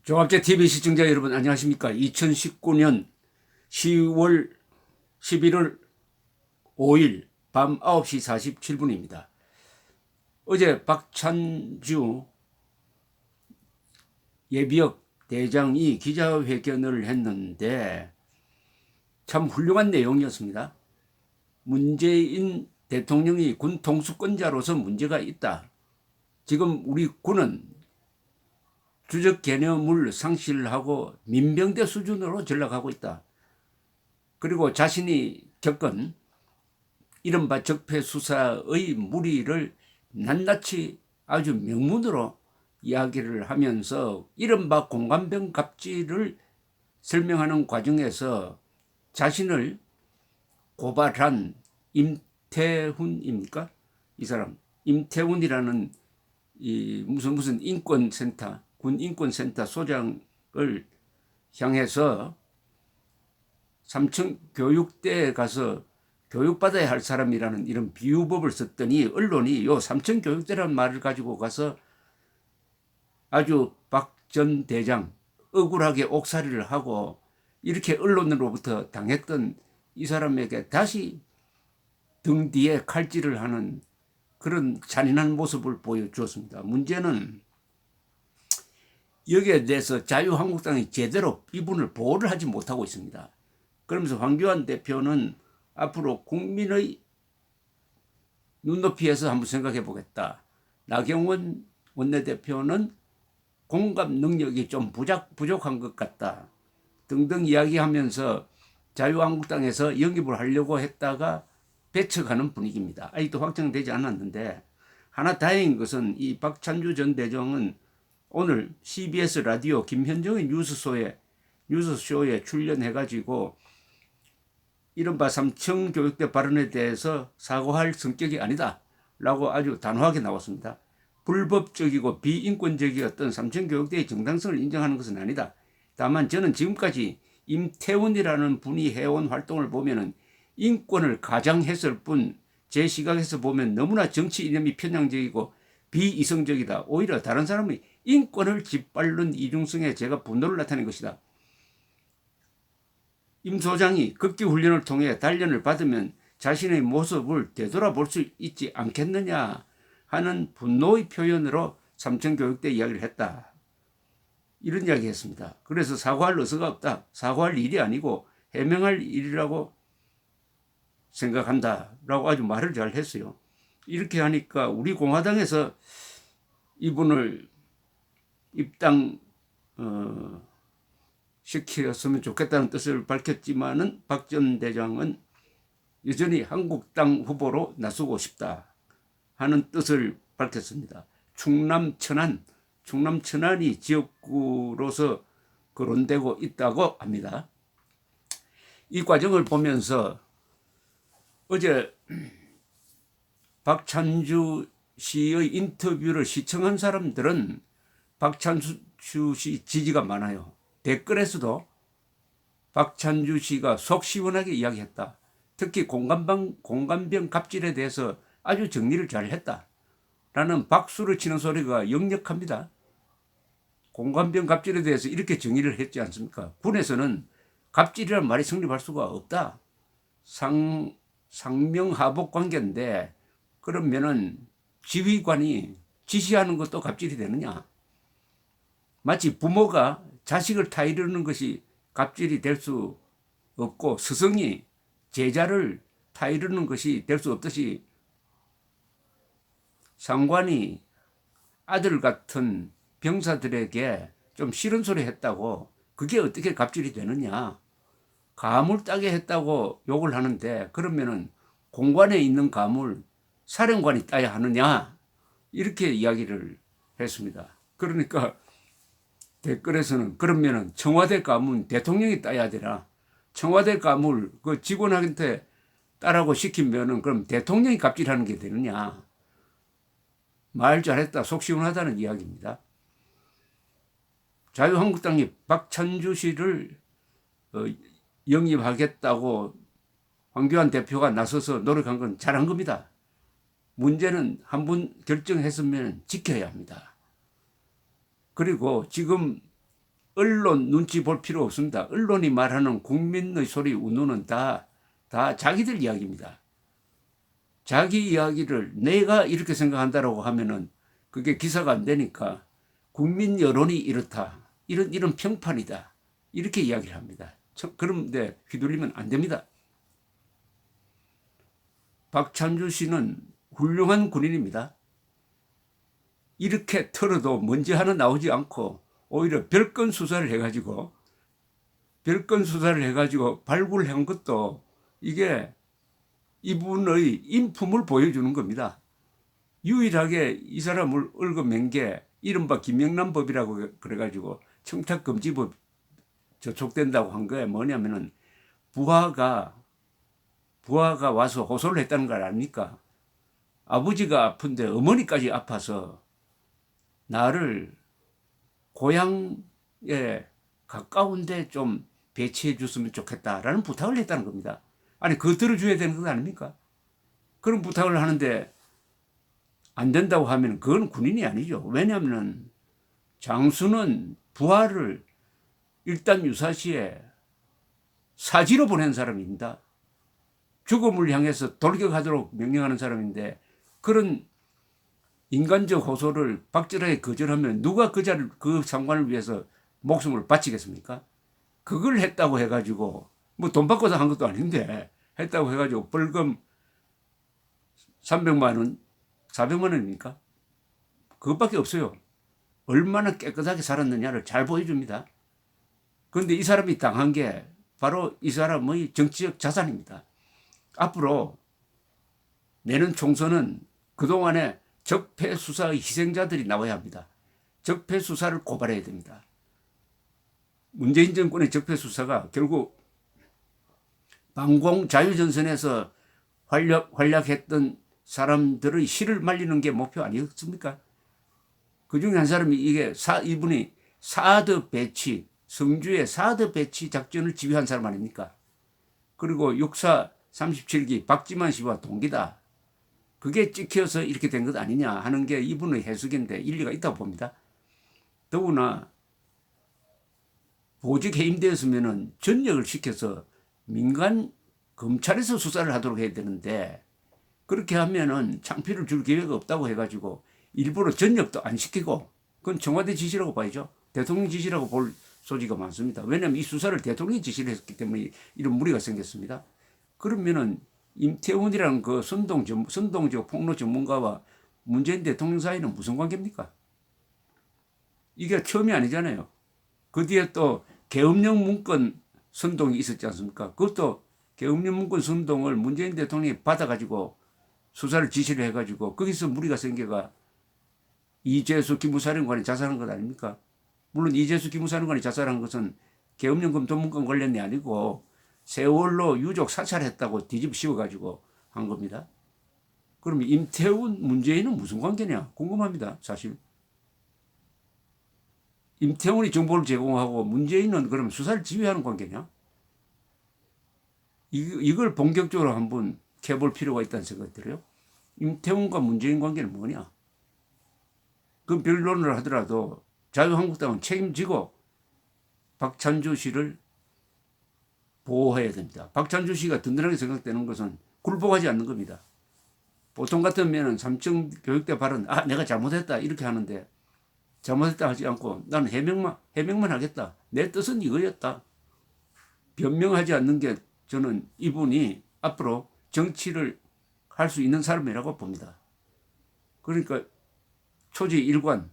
종합제 TV 시청자 여러분 안녕하십니까? 2019년 10월 11월 5일 밤 9시 47분입니다. 어제 박찬주 예비역 대장이 기자회견을 했는데 참 훌륭한 내용이었습니다. 문재인 대통령이 군 통수권자로서 문제가 있다. 지금 우리 군은 주적 개념을 상실하고 민병대 수준으로 전락하고 있다. 그리고 자신이 겪은 이른바 적폐 수사의 무리를 낱낱이 아주 명문으로 이야기를 하면서 이른바 공관병 갑질을 설명하는 과정에서 자신을 고발한 임태훈입니까? 이 사람 임태훈이라는 이 무슨 인권센터 군 인권센터 소장을 향해서 삼청 교육대에 가서 교육받아야 할 사람이라는 이런 비유법을 썼더니 언론이 요 삼청 교육대라는 말을 가지고 가서 아주 박 전 대장 억울하게 옥살이를 하고 이렇게 언론으로부터 당했던 이 사람에게 다시 등 뒤에 칼질을 하는 그런 잔인한 모습을 보여주었습니다. 문제는 여기에 대해서 자유한국당이 제대로 이분을 보호를 하지 못하고 있습니다. 그러면서 황교안 대표는 앞으로 국민의 눈높이에서 한번 생각해 보겠다. 나경원 원내대표는 공감 능력이 좀 부족한 것 같다. 등등 이야기하면서 자유한국당에서 영입을 하려고 했다가 배척하는 분위기입니다. 아직도 확정되지 않았는데 하나 다행인 것은 이 박찬주 전 대장은 오늘 CBS 라디오 김현정의 뉴스쇼에 출연해가지고 이른바 삼청 교육대 발언에 대해서 사과할 성격이 아니다 라고 아주 단호하게 나왔습니다. 불법적이고 비인권적이었던 삼청 교육대의 정당성을 인정하는 것은 아니다. 다만 저는 지금까지 임태훈이라는 분이 해온 활동을 보면은 인권을 가장했을 뿐 제 시각에서 보면 너무나 정치 이념이 편향적이고 비이성적이다. 오히려 다른 사람의 인권을 짓밟는 이중성에 제가 분노를 나타낸 것이다. 임 소장이 극기 훈련을 통해 단련을 받으면 자신의 모습을 되돌아볼 수 있지 않겠느냐 하는 분노의 표현으로 삼청교육대 이야기를 했다. 이런 이야기 했습니다. 그래서 사과할 의사가 없다. 사과할 일이 아니고 해명할 일이라고 생각한다 라고 아주 말을 잘 했어요. 이렇게 하니까 우리 공화당에서 이분을 입당 시켰으면 좋겠다는 뜻을 밝혔지만은 박 전 대장은 여전히 한국당 후보로 나서고 싶다 하는 뜻을 밝혔습니다. 충남 천안이 지역구로서 거론되고 있다고 합니다. 이 과정을 보면서 어제 박찬주 씨의 인터뷰를 시청한 사람들은 박찬주 씨 지지가 많아요. 댓글에서도 박찬주 씨가 속 시원하게 이야기했다. 특히 공관병 갑질에 대해서 아주 정리를 잘 했다. 라는 박수를 치는 소리가 역력합니다. 공관병 갑질에 대해서 이렇게 정의를 했지 않습니까? 군에서는 갑질이라는 말이 성립할 수가 없다. 상명하복 관계인데 그러면은 지휘관이 지시하는 것도 갑질이 되느냐? 마치 부모가 자식을 타이르는 것이 갑질이 될 수 없고 스승이 제자를 타이르는 것이 될 수 없듯이 상관이 아들 같은 병사들에게 좀 싫은 소리 했다고 그게 어떻게 갑질이 되느냐? 감을 따게 했다고 욕을 하는데 그러면은 공관에 있는 감을 사령관이 따야 하느냐? 이렇게 이야기를 했습니다. 그러니까 댓글에서는 그러면은 청와대 감은 대통령이 따야 되나? 청와대 감을 그 직원한테 따라고 시키면은 그럼 대통령이 갑질하는 게 되느냐? 말 잘했다, 속 시원하다는 이야기입니다. 자유한국당이 박찬주 씨를 영입하겠다고 황교안 대표가 나서서 노력한 건 잘한 겁니다. 문제는 한 번 결정했으면 지켜야 합니다. 그리고 지금 언론 눈치 볼 필요 없습니다. 언론이 말하는 국민의 소리 운운은 다 자기들 이야기입니다. 자기 이야기를 내가 이렇게 생각한다라고 하면은 그게 기사가 안 되니까 국민 여론이 이렇다. 이런 평판이다. 이렇게 이야기를 합니다. 그런데 휘둘리면 안 됩니다. 박찬주 씨는 훌륭한 군인입니다. 이렇게 털어도 문제 하나 나오지 않고 오히려 별건 수사를 해가지고 발굴한 것도 이게 이분의 인품을 보여주는 겁니다. 유일하게 이 사람을 얽어맨 게 이른바 김영란법이라고 그래가지고 청탁금지법 저촉된다고 한 거에 뭐냐면은 부하가 와서 호소를 했다는 걸 아닙니까? 아버지가 아픈데 어머니까지 아파서 나를 고향에 가까운데 좀 배치해 줬으면 좋겠다라는 부탁을 했다는 겁니다. 아니 그거 들어줘야 되는 것 아닙니까? 그런 부탁을 하는데 안 된다고 하면 그건 군인이 아니죠. 왜냐하면 장수는 부하를 일단 유사시에 사지로 보낸 사람입니다. 죽음을 향해서 돌격하도록 명령하는 사람인데 그런 인간적 호소를 박절하게 거절하면 누가 그 상관을 위해서 목숨을 바치겠습니까? 그걸 했다고 해가지고 뭐 돈 받고서 한 것도 아닌데 했다고 해가지고 벌금 300만 원, 400만 원입니까? 그것밖에 없어요. 얼마나 깨끗하게 살았느냐를 잘 보여줍니다. 그런데 이 사람이 당한 게 바로 이 사람의 정치적 자산입니다. 앞으로 내년 총선은 그동안에 적폐 수사의 희생자들이 나와야 합니다. 적폐 수사를 고발해야 됩니다. 문재인 정권의 적폐 수사가 결국 방공 자유전선에서 활약했던 사람들의 실을 말리는 게 목표 아니었습니까? 그 중에 한 사람이 이분이 사드 배치, 성주의 사드 배치 작전을 지휘한 사람 아닙니까? 그리고 육사 37기 박지만 씨와 동기다. 그게 찍혀서 이렇게 된 것 아니냐 하는 게 이분의 해석인데 일리가 있다고 봅니다. 더구나 보직 해임되었으면 전역을 시켜서 민간 검찰에서 수사를 하도록 해야 되는데 그렇게 하면은 창피를 줄 기회가 없다고 해가지고 일부러 전역도 안 시키고 그건 청와대 지시라고 봐야죠. 대통령 지시라고 볼 소지가 많습니다. 왜냐하면 이 수사를 대통령이 지시를 했기 때문에 이런 무리가 생겼습니다. 그러면은 임태훈이라는 그 선동적 폭로 전문가와 문재인 대통령 사이는 무슨 관계입니까? 이게 처음이 아니잖아요. 그 뒤에 또 계엄령 문건 선동이 있었지 않습니까? 그것도 계엄령 문건 선동을 문재인 대통령이 받아가지고 수사를 지시를 해가지고 거기서 무리가 생겨가 이재수 기무사령관이 자살한 것 아닙니까? 물론 이재수 기무사령관이 자살한 것은 계엄령 검토문건 관련이 아니고 세월로 유족 사찰했다고 뒤집어씌워가지고 한 겁니다. 그럼 임태훈, 문재인은 무슨 관계냐? 궁금합니다. 사실. 임태훈이 정보를 제공하고 문재인은 그럼 수사를 지휘하는 관계냐? 이걸 본격적으로 한번 캐볼 필요가 있다는 생각이 들어요. 임태훈과 문재인 관계는 뭐냐? 그 변론을 하더라도 자유한국당은 책임지고 박찬주 씨를 보호해야 됩니다. 박찬주 씨가 든든하게 생각되는 것은 굴복하지 않는 겁니다. 보통 같으면 삼청 교육대 발언, 내가 잘못했다 이렇게 하는데 잘못했다 하지 않고 나는 해명만 하겠다. 내 뜻은 이거였다. 변명하지 않는 게 저는 이분이 앞으로 정치를 할 수 있는 사람이라고 봅니다. 그러니까 초지 일관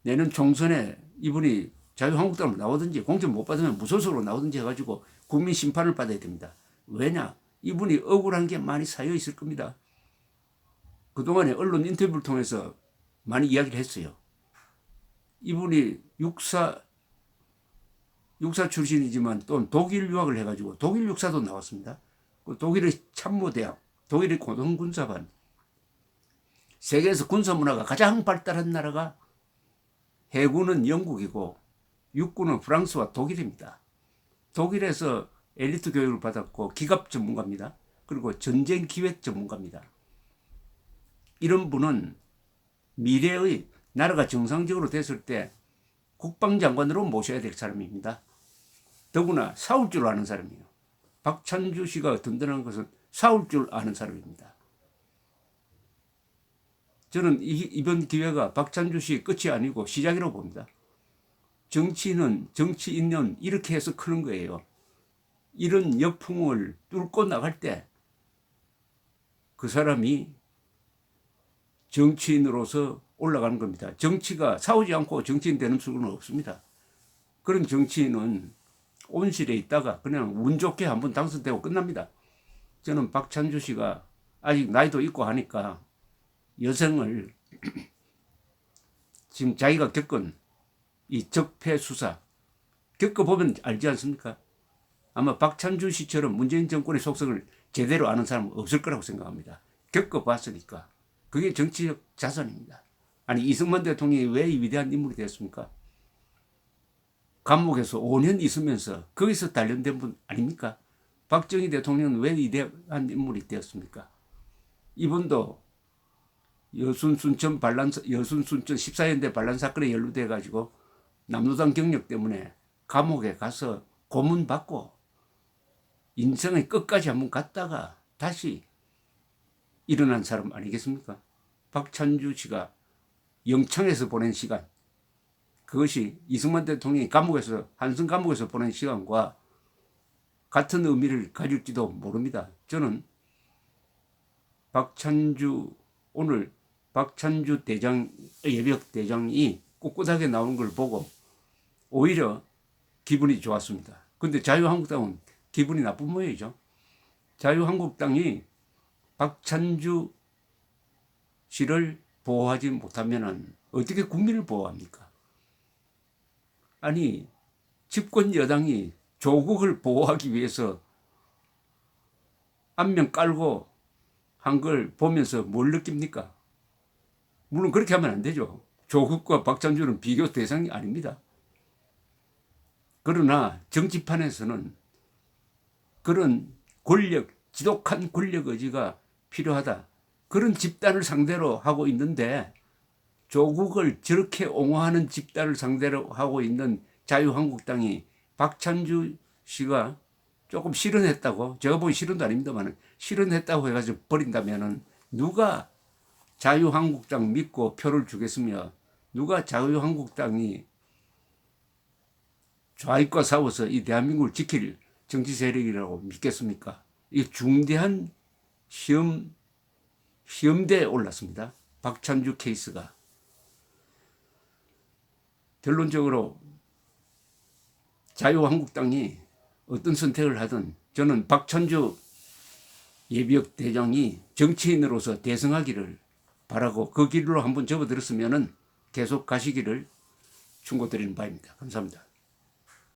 내년 총선에 이분이 자유한국당으로 나오든지 공천 못 받으면 무소속으로 나오든지 해가지고 국민 심판을 받아야 됩니다. 왜냐? 이분이 억울한 게 많이 쌓여 있을 겁니다. 그동안에 언론 인터뷰를 통해서 많이 이야기를 했어요. 이분이 육사 출신이지만 또 독일 유학을 해가지고 독일 육사도 나왔습니다. 독일의 참모대학, 독일의 고등군사반. 세계에서 군사문화가 가장 발달한 나라가 해군은 영국이고 육군은 프랑스와 독일입니다. 독일에서 엘리트 교육을 받았고 기갑 전문가입니다. 그리고 전쟁 기획 전문가입니다. 이런 분은 미래의 나라가 정상적으로 됐을 때 국방장관으로 모셔야 될 사람입니다. 더구나 싸울 줄 아는 사람이에요. 박찬주 씨가 든든한 것은 싸울 줄 아는 사람입니다. 저는 이번 기회가 박찬주 씨의 끝이 아니고 시작이라고 봅니다. 정치인은 이렇게 해서 크는 거예요. 이런 역풍을 뚫고 나갈 때 그 사람이 정치인으로서 올라가는 겁니다. 정치가 싸우지 않고 정치인 되는 수는 없습니다. 그런 정치인은 온실에 있다가 그냥 운 좋게 한번 당선되고 끝납니다. 저는 박찬주 씨가 아직 나이도 있고 하니까 여성을 지금 자기가 겪은 이 적폐 수사 겪어보면 알지 않습니까? 아마 박찬주 씨처럼 문재인 정권의 속성을 제대로 아는 사람은 없을 거라고 생각합니다. 겪어봤으니까. 그게 정치적 자산입니다. 아니 이승만 대통령이 왜 이 위대한 인물이 되었습니까? 감옥에서 5년 있으면서 거기서 단련된 분 아닙니까? 박정희 대통령은 왜 위대한 인물이 되었습니까? 이분도 여순순천 14연대 반란 사건에 연루돼 가지고 남로당 경력 때문에 감옥에 가서 고문받고 인생의 끝까지 한번 갔다가 다시 일어난 사람 아니겠습니까? 박찬주 씨가 영창에서 보낸 시간, 그것이 이승만 대통령이 한성 감옥에서 보낸 시간과 같은 의미를 가질지도 모릅니다. 저는 오늘 박찬주 예비역 대장이 꿋꿋하게 나오는 걸 보고 오히려 기분이 좋았습니다. 그런데 자유한국당은 기분이 나쁜 모양이죠. 자유한국당이 박찬주 씨를 보호하지 못하면 어떻게 국민을 보호합니까? 아니 집권 여당이 조국을 보호하기 위해서 안면 깔고 한 걸 보면서 뭘 느낍니까? 물론 그렇게 하면 안 되죠. 조국과 박찬주는 비교 대상이 아닙니다. 그러나 정치판에서는 그런 지독한 권력 의지가 필요하다. 그런 집단을 상대로 하고 있는데 조국을 저렇게 옹호하는 집단을 상대로 하고 있는 자유한국당이 박찬주 씨가 조금 실언했다고, 제가 보기 실언도 아닙니다만 실언했다고 해가지고 버린다면은 누가 자유한국당 믿고 표를 주겠으며 누가 자유한국당이 좌익과 싸워서 이 대한민국을 지킬 정치 세력이라고 믿겠습니까? 이 중대한 시험대에 올랐습니다. 박찬주 케이스가. 결론적으로 자유한국당이 어떤 선택을 하든 저는 박찬주 예비역 대장이 정치인으로서 대성하기를 바라고 그 길로 한번 접어들었으면 계속 가시기를 충고드리는 바입니다. 감사합니다.